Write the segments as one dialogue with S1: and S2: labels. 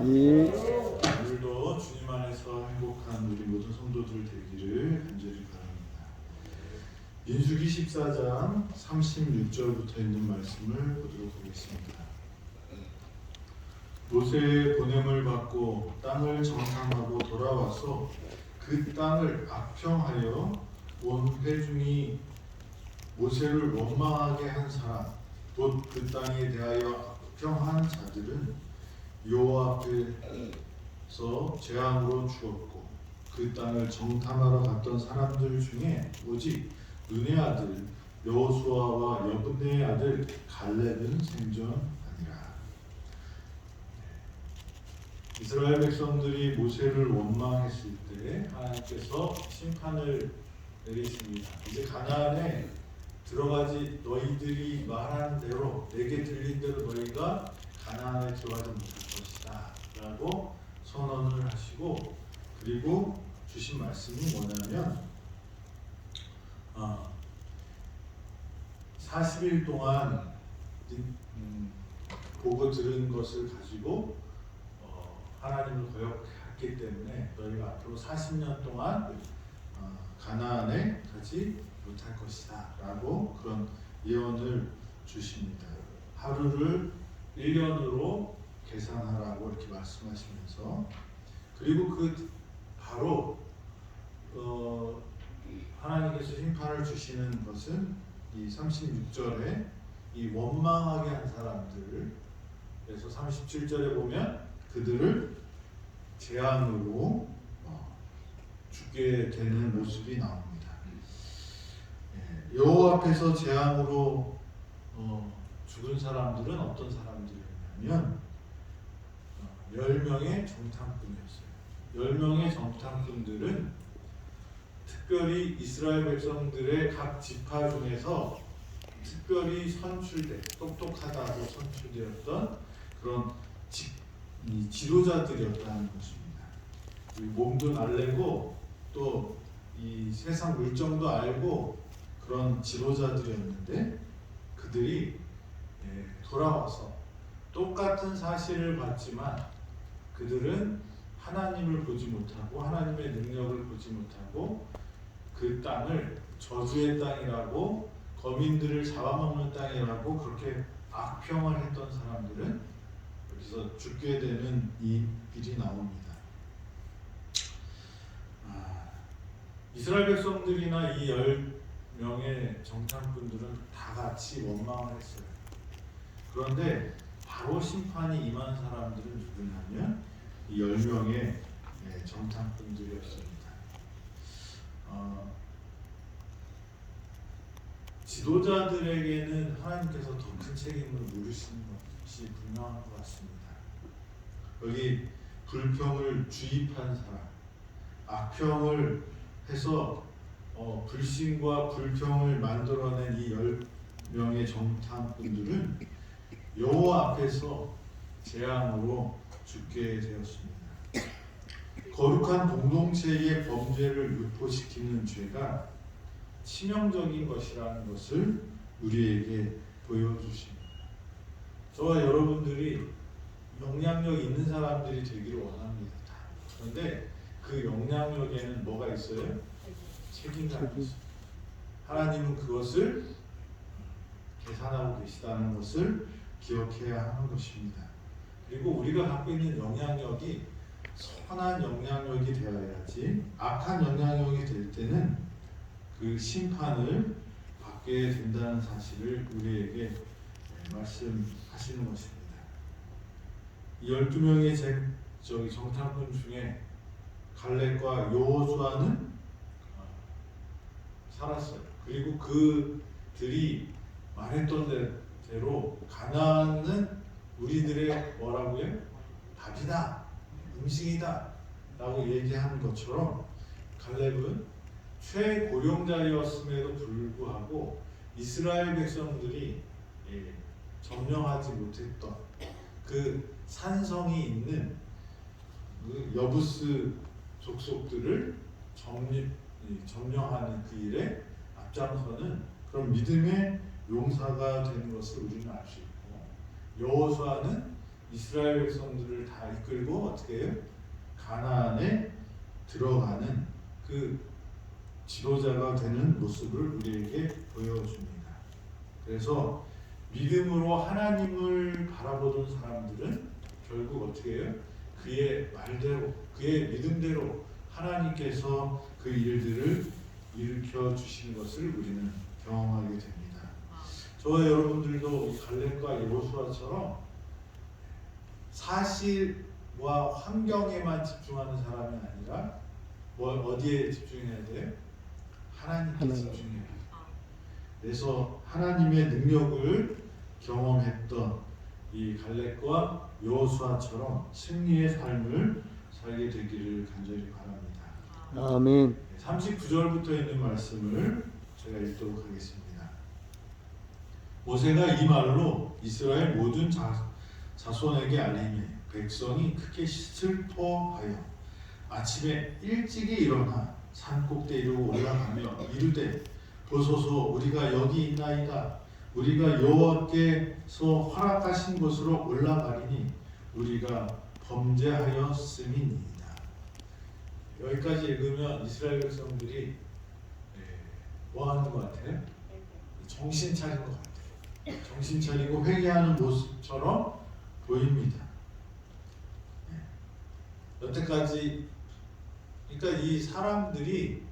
S1: 오늘도 주님 안에서 행복한 우리 모든 성도들 되기를 간절히 바랍니다. 민수기 14장 36절부터 있는 말씀을 보도록 하겠습니다. 모세의 보냄을 받고 땅을 정탐하고 돌아와서 그 땅을 악평하여 온 회중이 모세를 원망하게 한 사람, 곧 그 땅에 대하여 악평한 자들은 여호와 앞에서 재앙으로 죽었고, 그 땅을 정탐하러 갔던 사람들 중에 오직 눈의 아들 여호수아와 여분의 아들 갈렙은 생존하니라. 이스라엘 백성들이 모세를 원망했을 때 하나님께서 심판을 내리십니다. 이제 가나안에 들어가지, 너희들이 말한 대로, 내게 들린 대로 너희가 가나안에 들어가지 못할 것이다 라고 선언을 하시고, 그리고 주신 말씀이 뭐냐면 40일 동안 보고 들은 것을 가지고 하나님을 거역했기 때문에 너희가 앞으로 40년 동안 가나안에 가지 못할 것이다 라고 그런 예언을 주십니다. 하루를 1년으로 계산하라고 이렇게 말씀하시면서, 그리고 그 바로 하나님께서 심판을 주시는 것은 이 36절에 이 원망하게 한 사람들, 그래서 37절에 보면 그들을 재앙으로 죽게 되는 모습이 나옵니다. 여호와 앞에서 재앙으로 죽은 사람들은 어떤 사람들이었냐면 10명의 정탐꾼이었어요. 10명의 정탐꾼들은 특별히 이스라엘 백성들의 각 지파 중에서 특별히 선출된, 똑똑하다고 선출되었던 그런 지도자들이었다는 것입니다. 몸도 날래고 또 이 세상 물정도 알고 그런 지도자들이었는데, 그들이 돌아와서 똑같은 사실을 봤지만 그들은 하나님을 보지 못하고 하나님의 능력을 보지 못하고 그 땅을 저주의 땅이라고, 거민들을 잡아먹는 땅이라고 그렇게 악평을 했던 사람들은 여기서 죽게 되는 이 일이 나옵니다. 이스라엘 백성들이나 이 10명의 정탐꾼들은 다 같이 원망을 했어요. 그런데 바로 심판이 임한 사람들은 누구냐면 이 10명의 정탐꾼들이었습니다. 지도자들에게는 하나님께서 더 큰 책임을 물으시는 것이 분명한 것 같습니다. 여기 불평을 주입한 사람, 악평을 해서 불신과 불평을 만들어낸 이 10명의 정탐꾼들은 여호와 앞에서 재앙으로 죽게 되었습니다. 거룩한 공동체의 범죄를 유포시키는 죄가 치명적인 것이라는 것을 우리에게 보여주십니다. 저와 여러분들이 영향력 있는 사람들이 되기를 원합니다. 그런데 그 영향력에는 뭐가 있어요? 책임감이 있어요. 하나님은 그것을 계산하고 계시다는 것을 기억해야 하는 것입니다. 그리고 우리가 갖고 있는 영향력이 선한 영향력이 되어야지, 악한 영향력이 될 때는 그 심판을 받게 된다는 사실을 우리에게 말씀하시는 것입니다. 이 12명의 정탐꾼 중에 갈렙과 여호수아는 살았어요. 그리고 그들이 말했던 대로 가나안은 우리들의 뭐라고요? 밥이다, 음식이다 라고 얘기하는 것처럼 갈렙은 최고령자였음에도 불구하고 이스라엘 백성들이 점령하지 못했던 그 산성이 있는 그 여부스 족속들을 점령하는 그 일에 앞장서는 그런 믿음의 용사가 되는 것을 우리는 알 수 있고, 여호수아는 이스라엘 백성들을 다 이끌고 어떻게 해요? 가나안에 들어가는 그 지도자가 되는 모습을 우리에게 보여줍니다. 그래서 믿음으로 하나님을 바라보던 사람들은 결국 어떻게 해요? 그의 말대로, 그의 믿음대로 하나님께서 그 일들을 일으켜 주시는 것을 우리는 경험하게 됩니다. 저와 여러분들도 갈렙과 여호수아처럼 사실과 환경에만 집중하는 사람이 아니라 어디에 집중해야 돼요? 하나님께 집중해야 돼요. 그래서 하나님의 능력을 경험했던 이 갈렙과 여호수아처럼 승리의 삶을 살게 되기를 간절히 바랍니다.
S2: 아멘.
S1: 39절부터 있는 말씀을 제가 읽도록 하겠습니다. 모세가 이 말로 이스라엘 모든 자손에게 알리니 백성이 크게 슬퍼하여 아침에 일찍이 일어나 산 꼭대기로 올라가며 이르되 보소서 우리가 여기 있나이다. 우리가 여호와께서 허락하신 곳으로 올라가리니 우리가 범죄하였음이니이다. 여기까지 읽으면 이스라엘 백성들이 뭐 하는 것 같아요? 정신 차린 것 같아요. 정신 차리고 회개하는 모습처럼 보입니다. 여태까지 그러니까 이 사람들이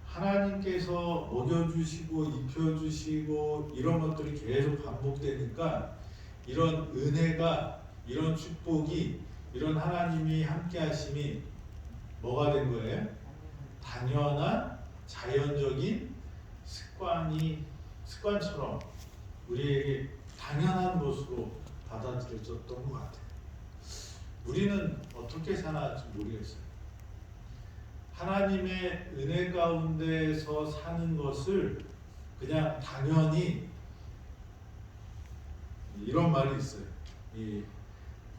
S1: 하나님께서 먹여주시고 입혀주시고 이런 것들이 계속 반복되니까 이런 은혜가, 이런 축복이, 이런 하나님이 함께 하심이 뭐가 된 거예요? 당연한 자연적인 습관처럼 우리에게 당연한 것으로 받아들여졌던 것 같아요. 우리는 어떻게 사나 모르겠어요. 하나님의 은혜 가운데서 사는 것을 그냥 당연히, 이런 말이 있어요. 이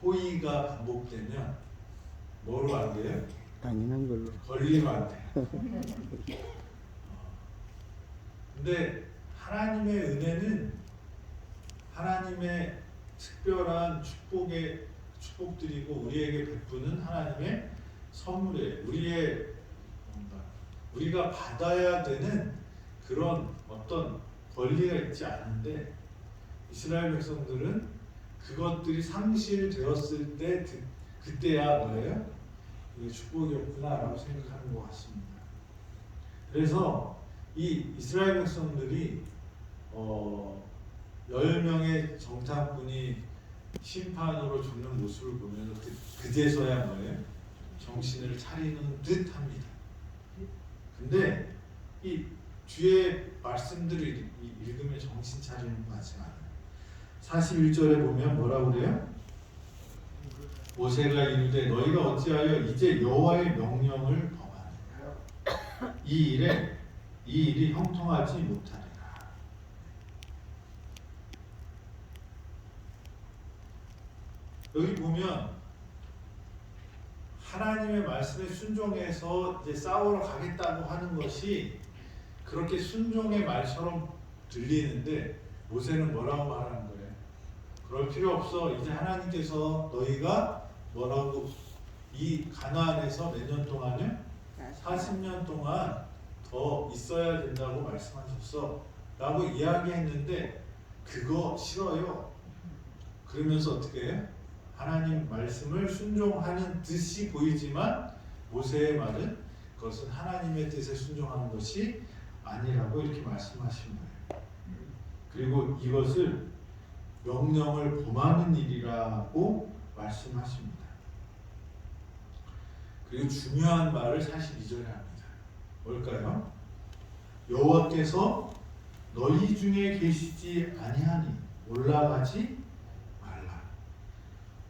S1: 호의가 반복되면 뭐로 안 돼요?
S2: 당연한 걸로.
S1: 권리로 안 돼요. 근데 하나님의 은혜는 하나님의 특별한 축복들이고 우리에게 베푸는 하나님의 선물이에요. 우리가 받아야 되는 그런 어떤 권리가 있지 않은데 이스라엘 백성들은 그것들이 상실되었을 때 그때야 뭐예요? 이게 축복이었구나라고 생각하는 것 같습니다. 그래서 이 이스라엘 백성들이 10명의 정탐꾼이 심판으로 죽는 모습을 보면 그제서야 뭐예요? 정신을 차리는 듯합니다. 근데 이 뒤에 말씀들을 읽으면 정신 차리는 것 같지 않아요. 41절에 보면 뭐라고 그래요? 모세가 이르되 너희가 어찌하여 이제 여호와의 명령을 범하느냐? 이 일이 형통하지 못하리라. 여기 보면 하나님의 말씀에 순종해서 이제 싸우러 가겠다고 하는 것이 그렇게 순종의 말처럼 들리는데 모세는 뭐라고 말하는 거예요? 그럴 필요 없어. 이제 하나님께서 너희가 뭐라고 이 가나안에서 몇 년 동안요? 40년 동안 더 있어야 된다고 말씀하셨어 라고 이야기했는데 그거 싫어요. 그러면서 어떻게 해요? 하나님 말씀을 순종하는 듯이 보이지만 모세의 말은 그것은 하나님의 뜻에 순종하는 것이 아니라고 이렇게 말씀하신 거예요. 그리고 이것을 명령을 범하는 일이라고 말씀하십니다. 그리고 중요한 말을 42절에 합니다. 뭘까요? 여호와께서 너희 중에 계시지 아니하니 올라가지 말라.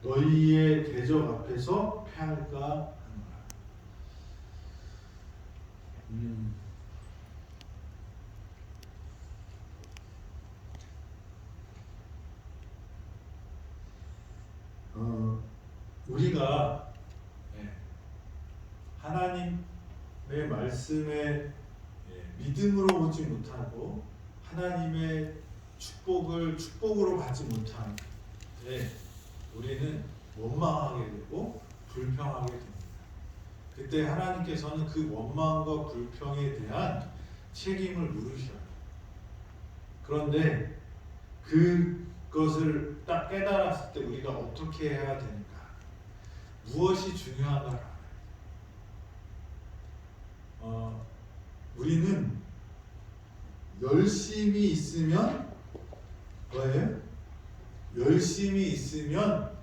S1: 너희의 대적 앞에서 패할까 하노라. 우리가 하나님의 말씀에 믿음으로 오지 못하고 하나님의 축복을 축복으로 받지 못하는데 우리는 원망하게 되고 불평하게 됩니다. 그때 하나님께서는 그 원망과 불평에 대한 책임을 물으셔요. 그런데 그것을 딱 깨달았을 때 우리가 어떻게 해야 되는가? 무엇이 중요한가? 우리는 열심히 있으면 뭐예요? 열심히 있으면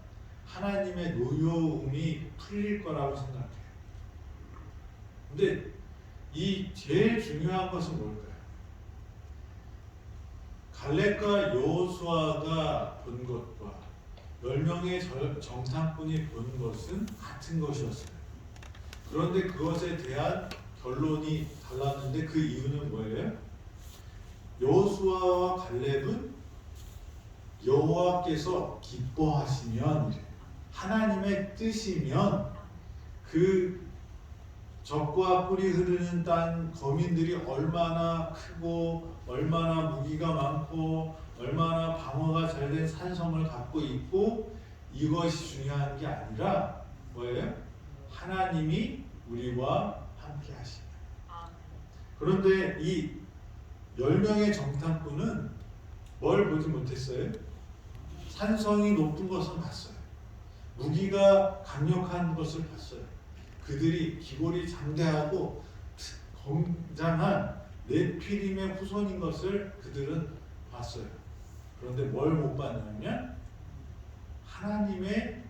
S1: 하나님의 노여움이 풀릴 거라고 생각해요. 근데 이 제일 중요한 것은 뭘까요? 갈렙과 여호수아가 본 것과 10명의 정탐꾼이 본 것은 같은 것이었어요. 그런데 그것에 대한 결론이 달랐는데 그 이유는 뭐예요? 여호수아와 갈렙은 여호와께서 기뻐하시면 하나님의 뜻이면 그 적과 꿀이 흐르는 땅 거민들이 얼마나 크고 얼마나 무기가 많고 얼마나 방어가 잘 된 산성을 갖고 있고 이것이 중요한 게 아니라 뭐예요? 하나님이 우리와 함께 하시다. 그런데 이 10명의 정탐꾼은 뭘 보지 못했어요? 산성이 높은 것은 봤어요. 무기가 강력한 것을 봤어요. 그들이 기골이 장대하고 건장한 네피림의 후손인 것을 그들은 봤어요. 그런데 뭘 못 봤냐면 하나님의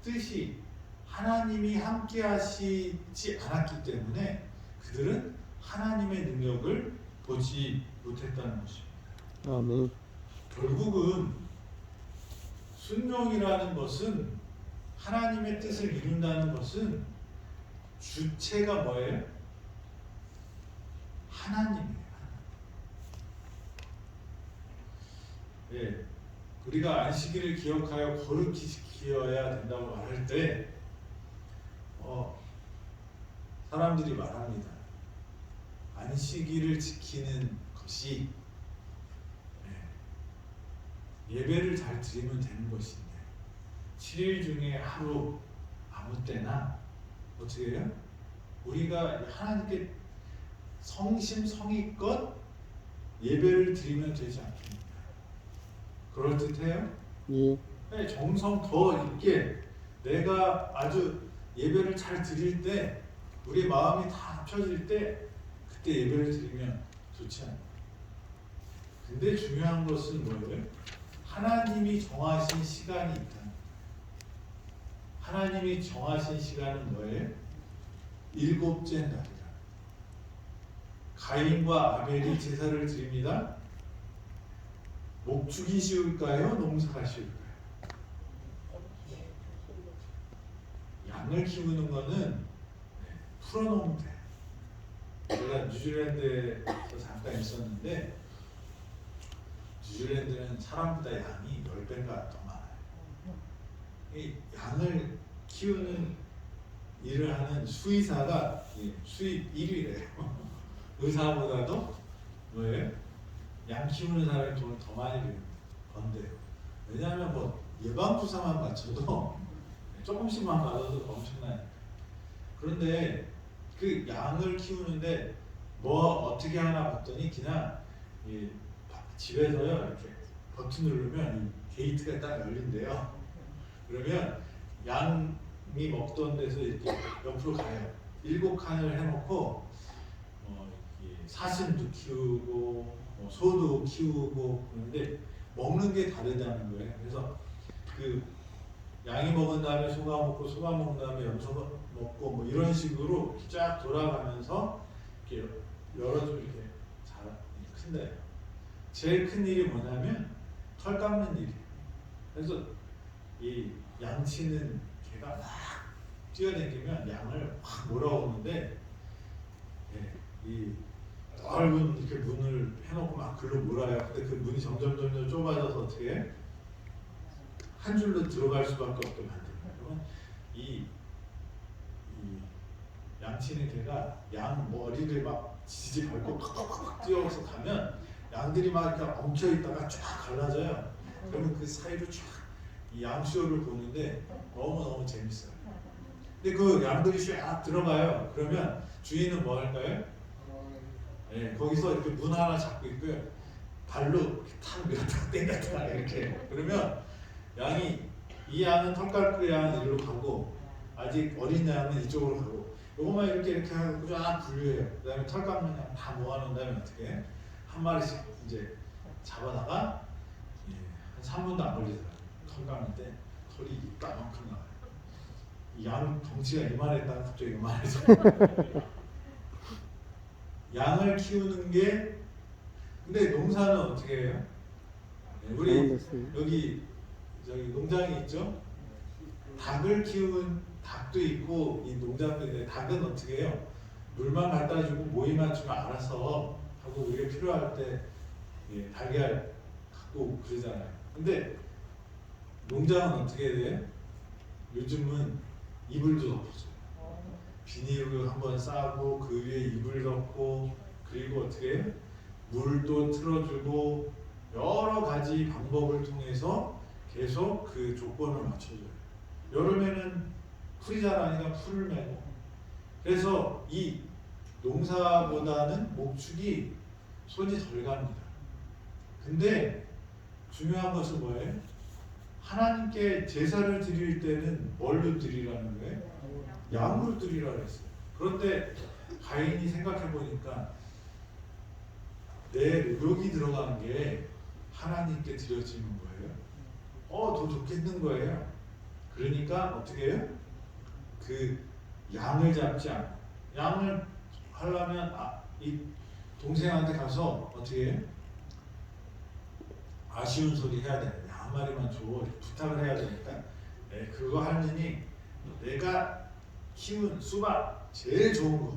S1: 뜻이 하나님이 함께 하시지 않았기 때문에 그들은 하나님의 능력을 보지 못했다는 것입니다.
S2: 아멘.
S1: 결국은 순종이라는 것은 하나님의 뜻을 이룬다는 것은 주체가 뭐예요? 하나님이에요. 예, 우리가 안식일을 기억하여 거룩히 지켜야 된다고 말할 때 사람들이 말합니다. 안식일을 지키는 것이 예배를 잘 드리면 되는 것인데 7일 중에 하루 아무 때나 어떻게 해요? 우리가 하나님께 성심성의껏 예배를 드리면 되지 않겠습니까? 그럴듯해요?
S2: 예.
S1: 네, 정성 더 있게 내가 아주 예배를 잘 드릴 때 우리 마음이 다 합쳐질 때 그때 예배를 드리면 좋지 않나요? 근데 중요한 것은 뭐예요? 하나님이 정하신 시간이 있다. 하나님이 정하신 시간은 뭐예요? 7째 날이라. 가인과 아벨이 제사를 드립니다. 목축이 쉬울까요? 농사가 쉬울까요? 양을 키우는 거는 풀어놓으면 돼. 제가 뉴질랜드에서 잠깐 있었는데 뉴질랜드는 사람보다 양이 10배가 더 많아요. 이 양을 키우는 일을 하는 수의사가 수입 1위래요. 의사보다도 뭐예요? 양 키우는 사람이 돈을 더 많이 번대요. 왜냐하면 뭐 예방주사만 맞춰도 조금씩만 맞아도 엄청나요. 그런데 그 양을 키우는데 뭐 어떻게 하나 봤더니 그냥 집에서요 이렇게 버튼 누르면 이 게이트가 딱 열린대요. 그러면 양이 먹던 데서 이렇게 옆으로 가요. 7칸을 해놓고 사슴도 키우고 소도 키우고 그런데 먹는 게 다르다는 거예요. 그래서 그 양이 먹은 다음에 소가 먹고 소가 먹은 다음에 염소가 먹고 뭐 이런 식으로 쫙 돌아가면서 이렇게 여러 줄 이렇게 잘 큰대요. 제일 큰 일이 뭐냐면 털 깎는 일이에요. 그래서 이 양치는 개가 막 뛰어다니면 양을 확 몰아오는데 이 넓은 이렇게 문을 해놓고 막 글로 몰아요. 근데 그 문이 점점 좁아져서 어떻게 해? 한 줄로 들어갈 수밖에 없게 만듭니다. 그러면 이 양치는 개가 양 머리를 막 지지 밟고 톡톡톡 뛰어서 가면 양들이 막 이렇게 엉켜 있다가 쫙 갈라져요. 그러면 그 사이로 쫙 이 양쇼를 보는데 너무너무 재밌어요. 근데 그 양들이 쫙 들어가요. 그러면 주인은 뭐 할까요? 네, 거기서 이렇게 문 하나 잡고 있고요. 발로 이렇게 탁 밀었다가 땡겼다가 이렇게. 그러면 이 양은 털깔풀이 양은 이리로 가고 아직 어린 양은 이쪽으로 가고 요것만 이렇게 하고 쫙 분류해요. 그 다음에 털 감는 양 다 모아놓은 다음에 어떻게 해? 한 마리씩 이제 잡아다가 한 3분도 안 걸리더라고요. 털 감을 때 털이 이따만큼 나와요. 이 양 덩치가 이만했다가 갑자기 이만해져. 양을 키우는 게 근데 농사는 어떻게 해요? 우리 여기 저기 농장이 있죠? 닭을 키우는 닭도 있고 이 농장도 있는데 닭은 어떻게 해요? 물만 갖다 주고 모이만 주면 알아서 하고 우리가 필요할 때 달걀 갖고 그러잖아요. 근데 농장은 어떻게 돼요? 요즘은 이불도 덮어줘요. 비닐을 한번 싸고 그 위에 이불 덮고 그리고 어떻게 해요? 물도 틀어주고 여러 가지 방법을 통해서 계속 그 조건을 맞춰줘요. 여름에는 풀이 잘 아니까 풀을 메고 그래서 이 농사보다는 목축이 손이 덜 갑니다. 근데 중요한 것은 뭐예요? 하나님께 제사를 드릴 때는 뭘로 드리라는 거예요? 양으로 드리라고 했어요. 그런데 가인이 생각해 보니까 내 노력이 들어간 게 하나님께 드려지는 거예요. 더 좋겠는 거예요. 그러니까 어떻게 해요? 그 양을 잡지 않고 양을 하려면 이 동생한테 가서 어떻게 해요? 아쉬운 소리 해야 돼. 한 마리만 줘. 부탁을 해야 되니까 그거 하느니 내가 키운 수박 제일 좋은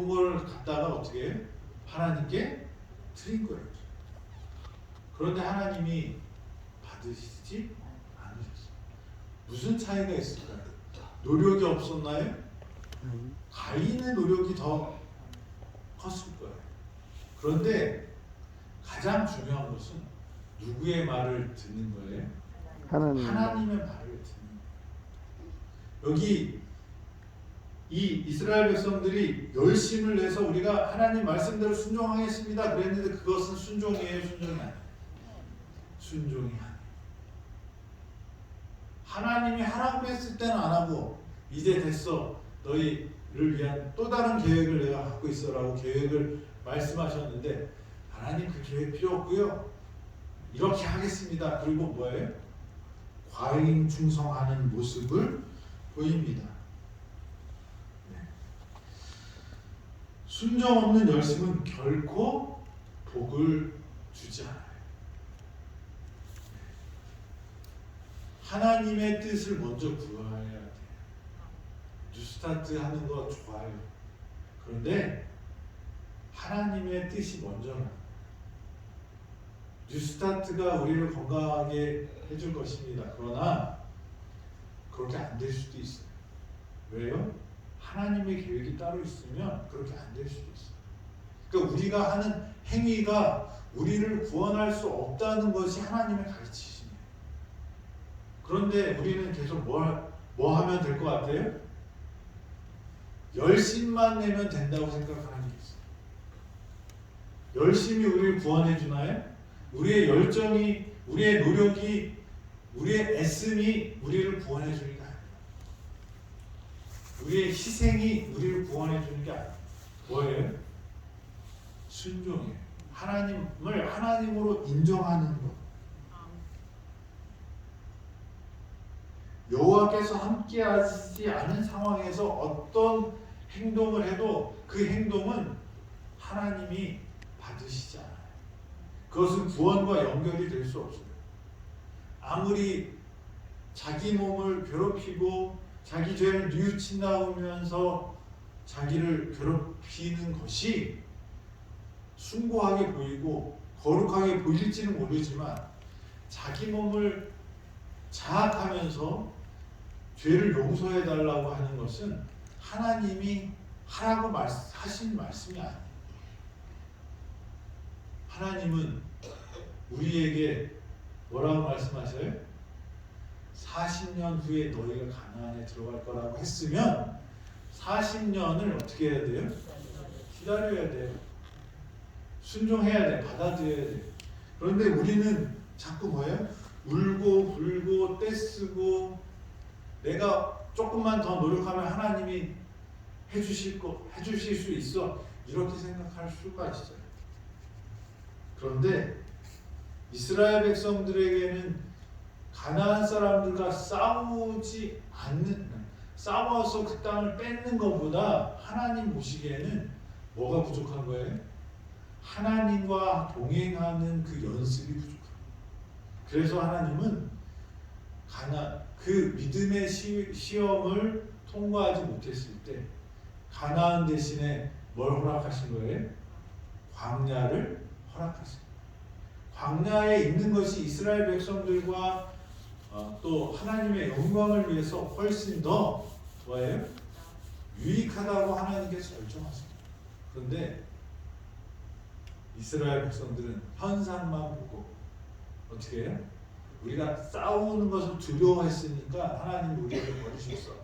S1: 걸 갖다가 어떻게 해요? 하나님께 드린 거예요. 그런데 하나님이 받으시지 않으셨어요. 무슨 차이가 있을까요? 노력이 없었나요? 가인의 노력이 더 컸을 거예요. 그런데 가장 중요한 것은 누구의 말을 듣는 거예요? 하나님의 말을 듣는 거예요. 여기 이 이스라엘 백성들이 열심을 내서 우리가 하나님 말씀대로 순종하겠습니다 그랬는데 그것은 순종이에요? 순종이 아니에요? 순종이 아니에요. 하나님이 하라고 했을 때는 안 하고 이제 됐어 너희를 위한 또 다른 계획을 내가 갖고 있어라고 계획을 말씀하셨는데 하나님 그 계획 필요 없고요 이렇게 하겠습니다. 그리고 뭐예요? 과잉 충성하는 모습을 보입니다. 순정 없는 열심은 결코 복을 주지 않아요. 하나님의 뜻을 먼저 구해야 돼요. 뉴스타트 하는 거 좋아요. 그런데 하나님의 뜻이 먼저는 뉴스타트가 우리를 건강하게 해줄 것입니다. 그러나 그렇게 안 될 수도 있어요. 왜요? 하나님의 계획이 따로 있으면 그렇게 안 될 수도 있어요. 그러니까 우리가 하는 행위가 우리를 구원할 수 없다는 것이 하나님의 가르치심이에요. 그런데 우리는 계속 뭐 하면 될 것 같아요? 열심만 내면 된다고 생각하는 게 있어요. 열심히 우리를 구원해 주나요? 우리의 열정이, 우리의 노력이, 우리의 애씀이 우리를 구원해 주는 게 아니에요. 우리의 희생이 우리를 구원해 주는 게 아니에요. 뭐예요? 순종이에요. 하나님을 하나님으로 인정하는 것. 여호와께서 함께하지 않은 상황에서 어떤 행동을 해도 그 행동은 하나님이 받으시지 않아요. 그것은 구원과 연결이 될 수 없어요. 아무리 자기 몸을 괴롭히고 자기 죄를 뉘우친다면서 자기를 괴롭히는 것이 숭고하게 보이고 거룩하게 보일지는 모르지만 자기 몸을 자학하면서 죄를 용서해 달라고 하는 것은 하나님이 하라고 하신 말씀이 아니에요. 하나님은 우리에게 뭐라고 말씀하셔요? 40년 후에 너희가 가나안에 들어갈 거라고 했으면 40년을 어떻게 해야 돼요? 기다려야 돼요. 순종해야 돼. 받아들여야 돼. 그런데 우리는 자꾸 뭐예요? 울고 불고 떼쓰고 내가 조금만 더 노력하면 하나님이 해주실 수 있어. 이렇게 생각할 수가 있어요. 그런데 이스라엘 백성들에게는 가나안 사람들과 싸워서 그 땅을 뺏는 것보다 하나님 보시기에는 뭐가 부족한 거예요? 하나님과 동행하는 그 연습이 부족한 거예요. 그래서 하나님은 그 믿음의 시험을 통과하지 못했을 때 가나안 대신에 뭘 허락하신 거예요? 광야를 허락하신 거예요. 광야에 있는 것이 이스라엘 백성들과 또 하나님의 영광을 위해서 훨씬 더 뭐예요? 유익하다고 하나님께서 결정하십니다. 그런데 이스라엘 백성들은 현상만 보고 어떻게 해요? 우리가 싸우는 것을 두려워했으니까 하나님 우리를 버리셨어.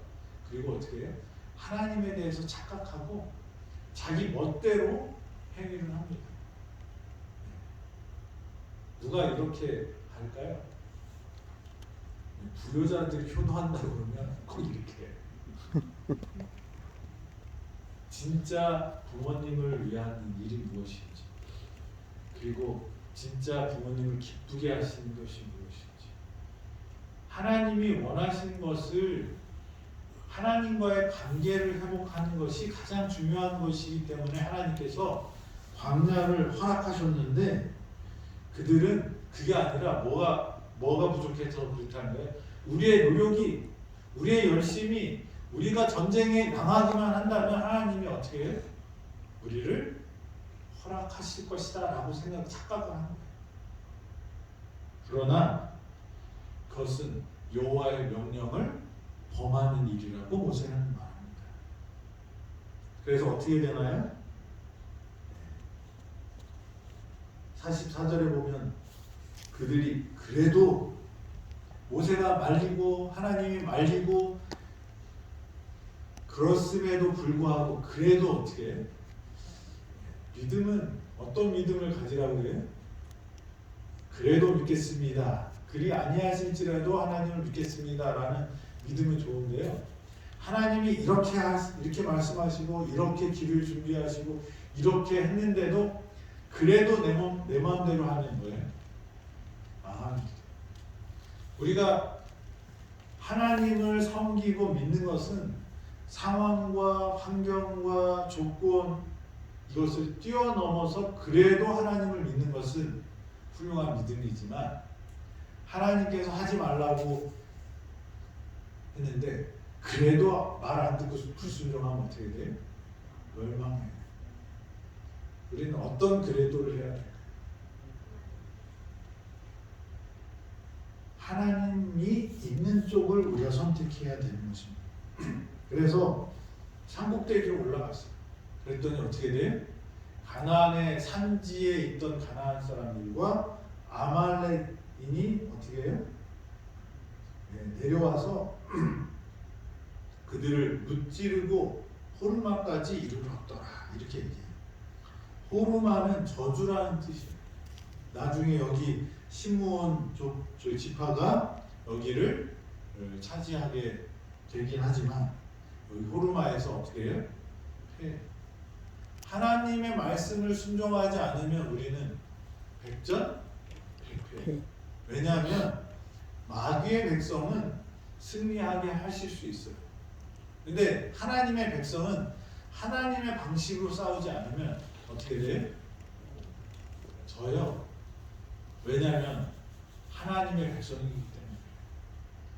S1: 그리고 어떻게 해요? 하나님에 대해서 착각하고 자기 멋대로 행위를 합니다. 누가 이렇게 할까요? 부여자들이 효도한다고 그러면 꼭 이렇게 해요. 진짜 부모님을 위한 일이 무엇인지, 그리고 진짜 부모님을 기쁘게 하시는 것이 무엇인지, 하나님이 원하시는 것을 하나님과의 관계를 회복하는 것이 가장 중요한 것이기 때문에 하나님께서 광야를 허락하셨는데 그들은 그게 아니라 뭐가 부족해서 그렇다는 거예요. 우리의 노력이, 우리의 열심이, 우리가 전쟁에 나가기만 한다면 하나님이 어떻게 해요? 우리를 허락하실 것이다 라고 착각을 하는 거예요. 그러나 그것은 여호와의 명령을 범하는 일이라고 모세는 말합니다. 그래서 어떻게 되나요? 44절에 보면 그들이 그래도 모세가 말리고 하나님이 말리고 그렇음에도 불구하고 그래도 어떻게 해요? 믿음은 어떤 믿음을 가지라고 그래요? 그래도 믿겠습니다. 그리 아니하실지라도 하나님을 믿겠습니다라는 믿음은 좋은데요. 하나님이 이렇게 말씀하시고 이렇게 길을 준비하시고 이렇게 했는데도 그래도 내 마음대로 하는 거예요. 우리가 하나님을 섬기고 믿는 것은 상황과 환경과 조건 이것을 뛰어넘어서 그래도 하나님을 믿는 것은 훌륭한 믿음이지만 하나님께서 하지 말라고 했는데 그래도 말 안 듣고 불순종하면 어떻게 돼요? 멸망해요. 우리는 어떤 그래도를 해야 될까요? 하나님이 있는 쪽을 우리가 선택해야 되는 것입니다. 그래서 산꼭대기에 올라갔어요. 그랬더니 어떻게 돼요? 가나안의 산지에 있던 가나안 사람들과 아말렉인이 어떻게 해요? 내려와서 그들을 무찌르고 호르마까지 이르렀더라. 이렇게 얘기해요. 호르마는 저주라는 뜻이에요. 나중에 여기 시므온 저 지파가 여기를 차지하게 되긴 하지만 여기 호르마에서 어떻게 해요? 하나님의 말씀을 순종하지 않으면 우리는 백전백패. 왜냐하면 마귀의 백성은 승리하게 하실 수 있어요. 근데 하나님의 백성은 하나님의 방식으로 싸우지 않으면 어떻게 돼요? 져요. 왜냐하면 하나님의 백성이기 때문에.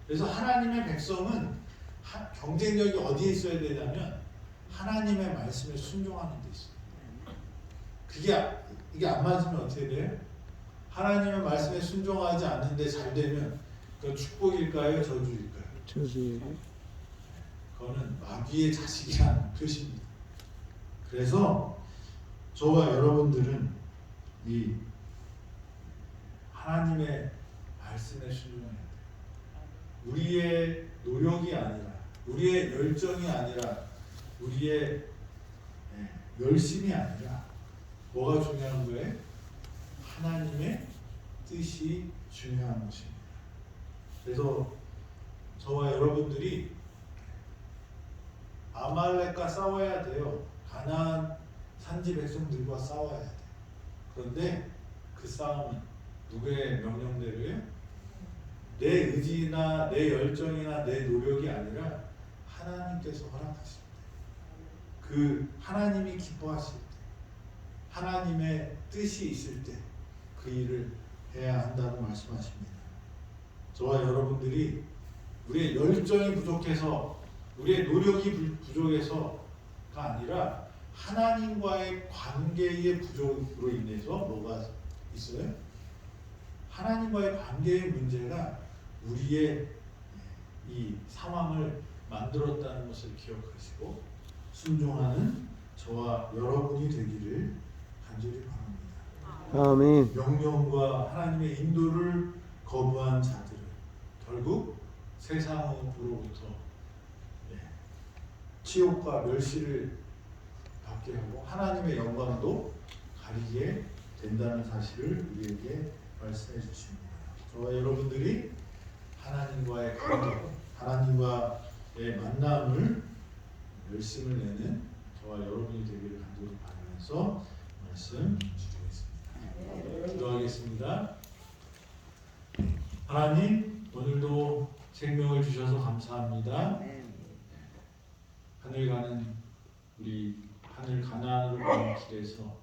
S1: 그래서 하나님의 백성은 경쟁력이 어디에 있어야 되냐면 하나님의 말씀에 순종하는 데 있어요. 이게 안 맞으면 어떻게 돼요? 하나님의 말씀에 순종하지 않는데 잘 되면 그건 축복일까요? 저주일까요?
S2: 저주예요.
S1: 그거는 마귀의 자식이라는 뜻입니다. 그래서 저와 여러분들은 이 하나님의 말씀에 순종해야 돼. 우리의 노력이 아니라, 우리의 열정이 아니라, 우리의 열심이 아니라 뭐가 중요한 거예요? 하나님의 뜻이 중요한 것입니다. 그래서 저와 여러분들이 아말렉과 싸워야 돼요. 가나안 산지 백성들과 싸워야 돼. 그런데 그 싸움은 누구의 명령대로요? 내 의지나 내 열정이나 내 노력이 아니라 하나님께서 허락하실 때, 그 하나님이 기뻐하실 때, 하나님의 뜻이 있을 때 그 일을 해야 한다고 말씀하십니다. 저와 여러분들이 우리의 열정이 부족해서, 우리의 노력이 부족해서가 아니라 하나님과의 관계의 부족으로 인해서 뭐가 있어요? 하나님과의 관계의 문제가 우리의 이 상황을 만들었다는 것을 기억하시고 순종하는 저와 여러분이 되기를 간절히 바랍니다.
S2: 아멘.
S1: 명령과 하나님의 인도를 거부한 자들은 결국 세상으로부터 치욕과 멸시를 받게 하고 하나님의 영광도 가리게 된다는 사실을 우리에게 말씀해 주십니다. 저와 여러분들이 하나님과의 관계, 하나님과의 만남을 열심을 내는 저와 여러분이 되기를 간절히 바라면서 말씀 드리겠습니다. 기도하겠습니다. 하나님, 오늘도 생명을 주셔서 감사합니다. 하늘 가는 우리 하늘 가나안으로 가는 길에서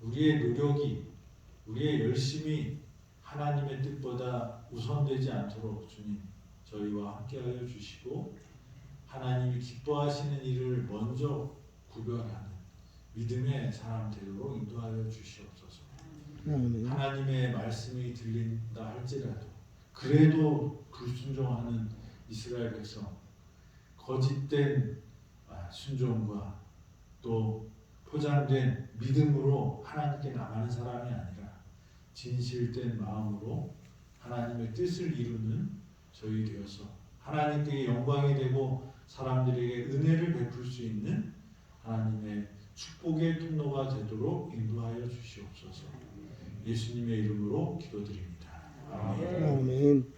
S1: 우리의 노력이, 우리의 열심이 하나님의 뜻보다 우선되지 않도록 주님 저희와 함께하여 주시고 하나님이 기뻐하시는 일을 먼저 구별하는 믿음의 사람 되도록 인도하여 주시옵소서. 하나님의 말씀이 들린다 할지라도 그래도 불순종하는 이스라엘 백성, 거짓된 순종과 또 포장된 믿음으로 하나님께 나가는 사람이 아니라 진실된 마음으로 하나님의 뜻을 이루는 저희 되어서 하나님께 영광이 되고 사람들에게 은혜를 베풀 수 있는 하나님의 축복의 통로가 되도록 인도하여 주시옵소서. 예수님의 이름으로 기도드립니다. 아멘.
S2: 아멘.